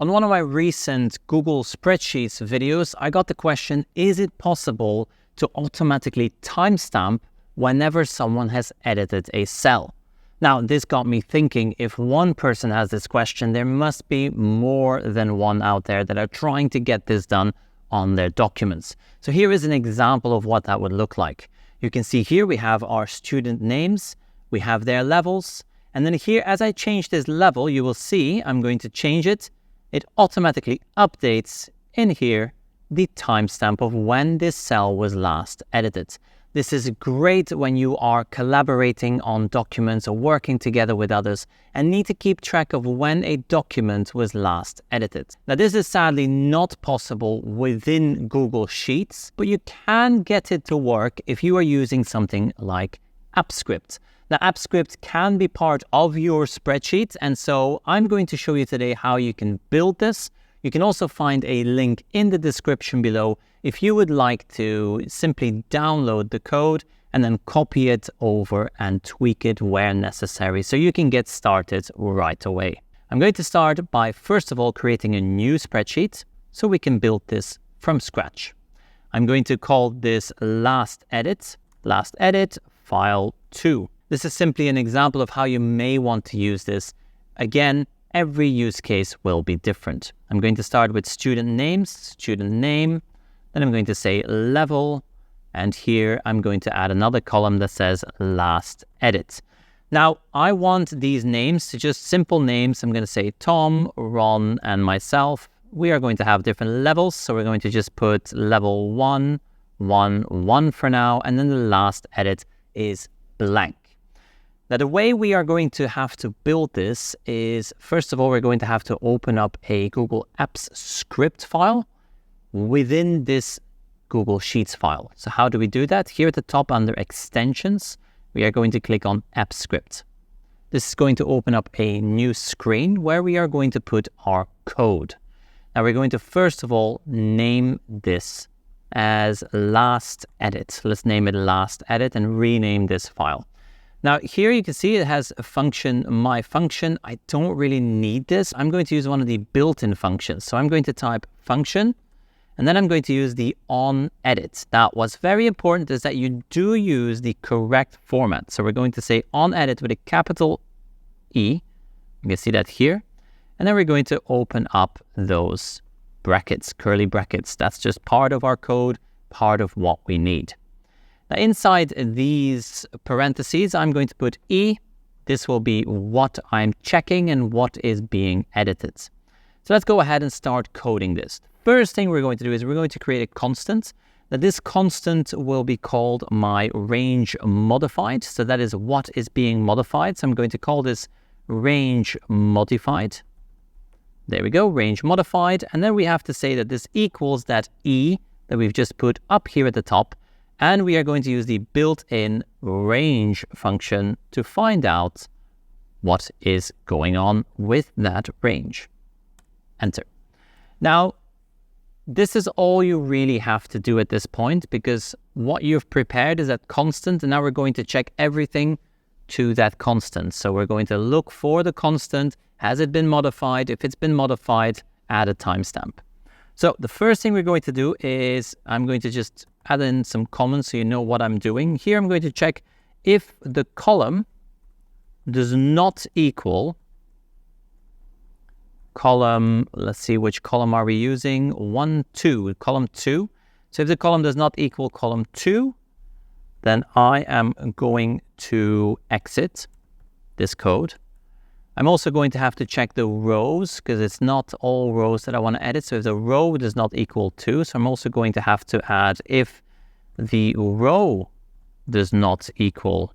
On one of my recent Google Spreadsheets videos, I got the question, is it possible to automatically timestamp whenever someone has edited a cell? Now, this got me thinking, if one person has this question, there must be more than one out there that are trying to get this done on their documents. So here is an example of what that would look like. You can see here we have our student names, we have their levels, and then here, as I change this level, you will see I'm going to change it. It automatically updates in here the timestamp of when this cell was last edited. This is great when you are collaborating on documents or working together with others and need to keep track of when a document was last edited. Now, this is sadly not possible within Google Sheets, but you can get it to work if you are using something like AppScript. Now, AppScript can be part of your spreadsheet, and so I'm going to show you today how you can build this. You can also find a link in the description below if you would like to simply download the code and then copy it over and tweak it where necessary so you can get started right away. I'm going to start by first of all creating a new spreadsheet so we can build this from scratch. I'm going to call this last edit file 2. This is simply an example of how you may want to use this. Again, every use case will be different. I'm going to start with student names, student name, then I'm going to say level, and here I'm going to add another column that says last edit. Now, I want these names to just simple names. I'm going to say Tom, Ron, and myself. We are going to have different levels, so we're going to just put level 1, 1, 1 for now, and then the last edit is blank. Now, the way we are going to have to build this is, first of all, we're going to have to open up a Google Apps script file within this Google Sheets file. So how do we do that? Here at the top under Extensions, we are going to click on AppScript. This is going to open up a new screen where we are going to put our code. Now, we're going to, first of all, name this as last edit. Let's name it last edit and rename this file. Now, here you can see it has a function, my function. I don't really need this. I'm going to use one of the built-in functions. So I'm going to type function, and then I'm going to use the onEdit. Now, what's very important is that you do use the correct format. So we're going to say onEdit with a capital E. You can see that here. And then we're going to open up those brackets, curly brackets. That's just part of our code, part of what we need. Now, inside these parentheses, I'm going to put E. This will be what I'm checking and what is being edited. So let's go ahead and start coding this. First thing we're going to do is we're going to create a constant. Now, this constant will be called my range modified. So that is what is being modified. So I'm going to call this range modified. There we go, range modified. And then we have to say that this equals that E that we've just put up here at the top. And we are going to use the built-in range function to find out what is going on with that range. Enter. Now, this is all you really have to do at this point because what you've prepared is that constant, and now we're going to check everything to that constant. So we're going to look for the constant. Has it been modified? If it's been modified, add a timestamp. So the first thing we're going to do is I'm going to just add in some comments so you know what I'm doing. Here I'm going to check if the column does not equal column, let's see, which column are we using? 1, 2, column 2. So if the column does not equal column 2, then I am going to exit this code. I'm also going to have to check the rows because it's not all rows that I want to edit. So if the row does not equal 2, so I'm also going to have to add if the row does not equal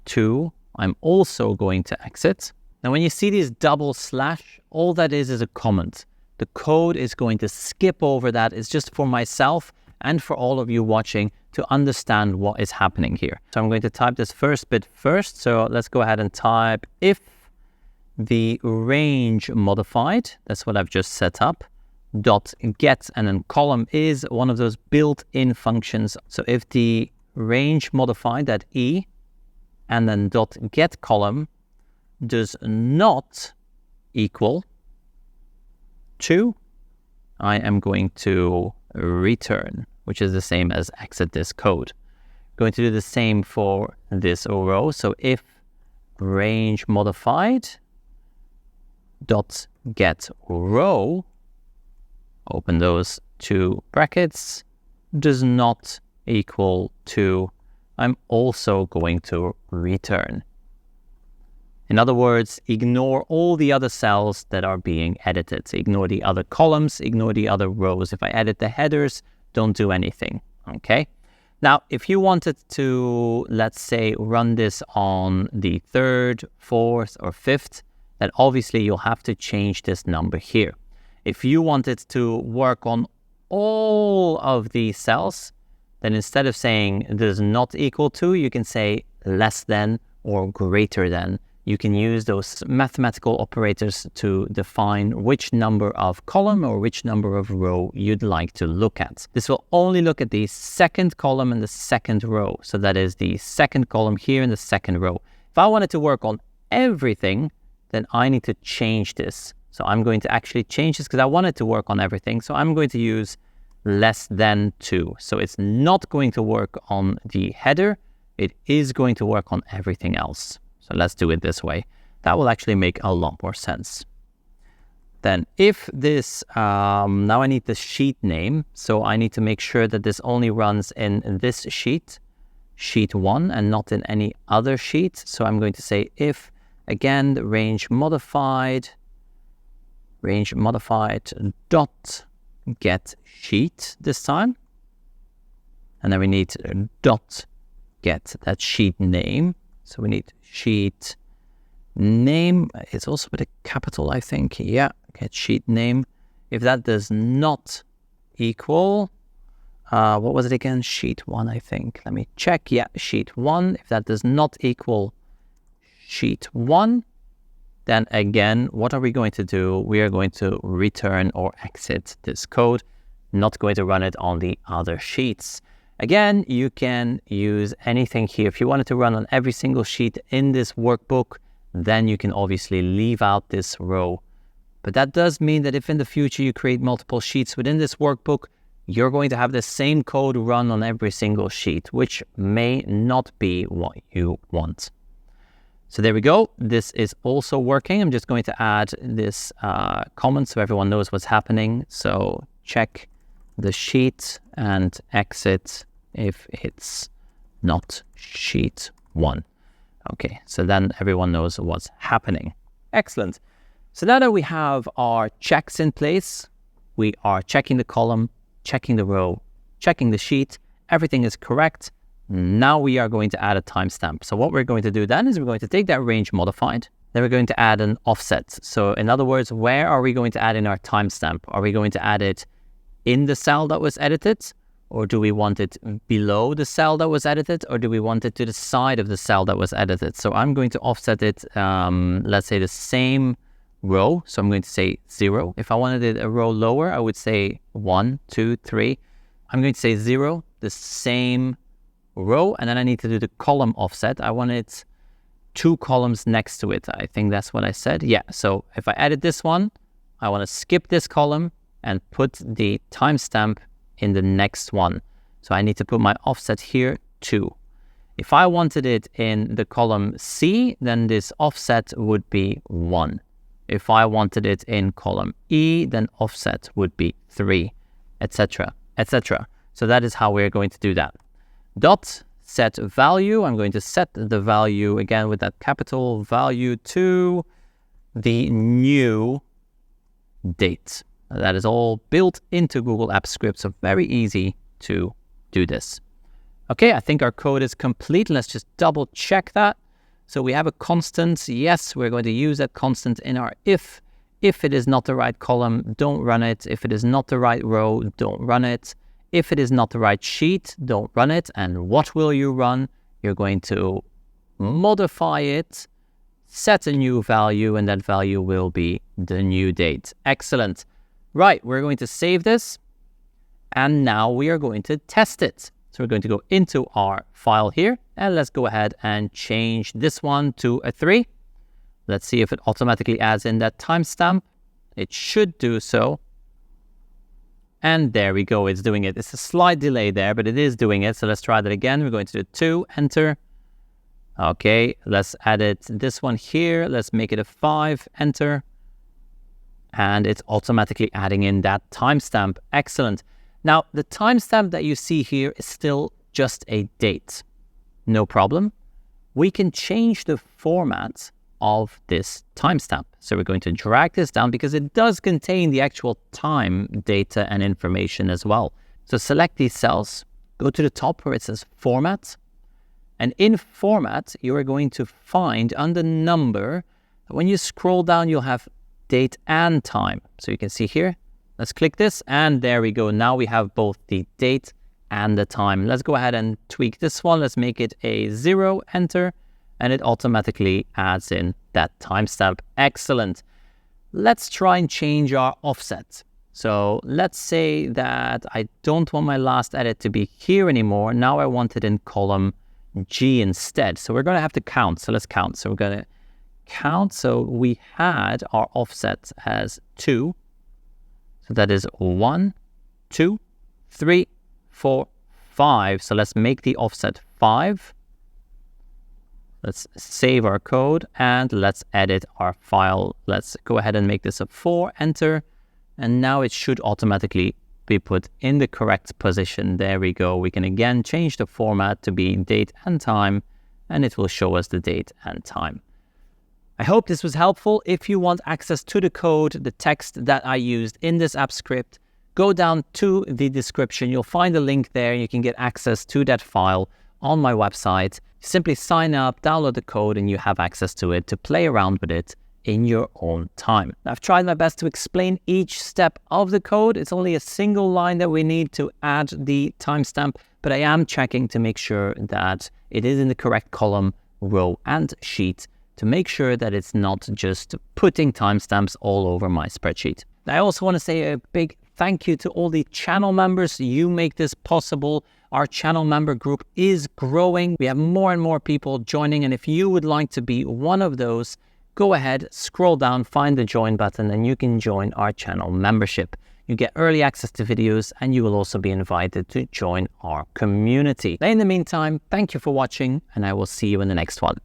2, I'm also going to exit. Now, when you see these double slash, all that is a comment. The code is going to skip over that. It's just for myself and for all of you watching to understand what is happening here. So I'm going to type this first bit first. So let's go ahead and type if the range modified, that's what I've just set up, dot get, and then column is one of those built-in functions. So if the range modified, that E, and then dot get column does not equal 2, I am going to return, which is the same as exit this code. Going to do the same for this row. So if range modified dot get row, open those two brackets, does not equal to, I'm also going to return. In other words, ignore all the other cells that are being edited. Ignore the other columns, ignore the other rows. If I edit the headers, don't do anything, okay? Now, if you wanted to, let's say, run this on the 3rd, 4th, or 5th, then obviously you'll have to change this number here. If you wanted to work on all of these cells, then instead of saying does not equal to, you can say less than or greater than. You can use those mathematical operators to define which number of column or which number of row you'd like to look at. This will only look at the second column and the second row. So that is the second column here and the second row. If I wanted to work on everything, then I need to change this. So I'm going to actually change this because I want it to work on everything. So I'm going to use less than 2. So it's not going to work on the header. It is going to work on everything else. So let's do it this way. That will actually make a lot more sense. Then if this, now I need the sheet name. So I need to make sure that this only runs in this sheet, sheet 1, and not in any other sheet. So I'm going to say if, again, the range modified dot get sheet this time. And then we need dot get that sheet name. So we need sheet name. It's also with a capital, I think. Yeah, get sheet name. If that does not equal, what was it again? Sheet 1, I think. Let me check. Yeah, sheet 1. If that does not equal sheet 1, then again, what are we going to do? We are going to return or exit this code, not going to run it on the other sheets. Again, you can use anything here. If you wanted to run on every single sheet in this workbook, then you can obviously leave out this row. But that does mean that if in the future you create multiple sheets within this workbook, you're going to have the same code run on every single sheet, which may not be what you want. So there we go. This is also working. I'm just going to add this comment so everyone knows what's happening. So check the sheet and exit if it's not sheet 1. Okay, so then everyone knows what's happening. Excellent. So now that we have our checks in place, we are checking the column, checking the row, checking the sheet, everything is correct. Now we are going to add a timestamp. So what we're going to do then is we're going to take that range modified, then we're going to add an offset. So in other words, where are we going to add in our timestamp? Are we going to add it in the cell that was edited? Or do we want it below the cell that was edited? Or do we want it to the side of the cell that was edited? So I'm going to offset it, let's say the same row. So I'm going to say 0. If I wanted it a row lower, I would say 1, 2, 3. I'm going to say 0, the same row. And then I need to do the column offset. I want it 2 columns next to it. I think that's what I said. Yeah, so if I edit this one, I want to skip this column and put the timestamp in the next one. So I need to put my offset here, 2. If I wanted it in the column C, then this offset would be 1. If I wanted it in column E, then offset would be 3, etc., etc. So that is how we're going to do that. Dot set value. I'm going to set the value again with that capital value to the new date. That is all built into Google Apps Script, so very easy to do this. Okay, I think our code is complete. Let's just double check that. So we have a constant. Yes, we're going to use that constant in our if. If it is not the right column, don't run it. If it is not the right row, don't run it. If it is not the right sheet, don't run it. And what will you run? You're going to modify it, set a new value, and that value will be the new date. Excellent. Right, we're going to save this, and now we are going to test it. So we're going to go into our file here, and let's go ahead and change this one to a 3. Let's see if it automatically adds in that timestamp. It should do so. And there we go, it's doing it. It's a slight delay there, but it is doing it. So let's try that again. We're going to do 2, enter. Okay, let's edit this one here. Let's make it a 5, enter. And it's automatically adding in that timestamp. Excellent. Now, the timestamp that you see here is still just a date. No problem. We can change the format of this timestamp. So we're going to drag this down because it does contain the actual time, data, and information as well. So select these cells, go to the top where it says Format, and in Format, you are going to find under Number, when you scroll down, you'll have Date and Time. So you can see here, let's click this, and there we go. Now we have both the date and the time. Let's go ahead and tweak this one. Let's make it a 0, enter. And it automatically adds in that timestamp. Excellent. Let's try and change our offset. So let's say that I don't want my last edit to be here anymore. Now I want it in column G instead. So we're going to have to count. So let's count. So we're going to count. So we had our offset as 2. So that is 1, 2, 3, 4, 5. So let's make the offset 5. Let's save our code and let's edit our file. Let's go ahead and make this a 4, enter. And now it should automatically be put in the correct position. There we go. We can again change the format to be date and time, and it will show us the date and time. I hope this was helpful. If you want access to the code, the text that I used in this app script, go down to the description. You'll find a link there. You can get access to that file on my website. Simply sign up, download the code, and you have access to it to play around with it in your own time. I've tried my best to explain each step of the code. It's only a single line that we need to add the timestamp, but I am checking to make sure that it is in the correct column, row, and sheet to make sure that it's not just putting timestamps all over my spreadsheet. I also want to say a big thank you to all the channel members. You make this possible. Our channel member group is growing. We have more and more people joining. And if you would like to be one of those, go ahead, scroll down, find the join button, and you can join our channel membership. You get early access to videos, and you will also be invited to join our community. In the meantime, thank you for watching, and I will see you in the next one.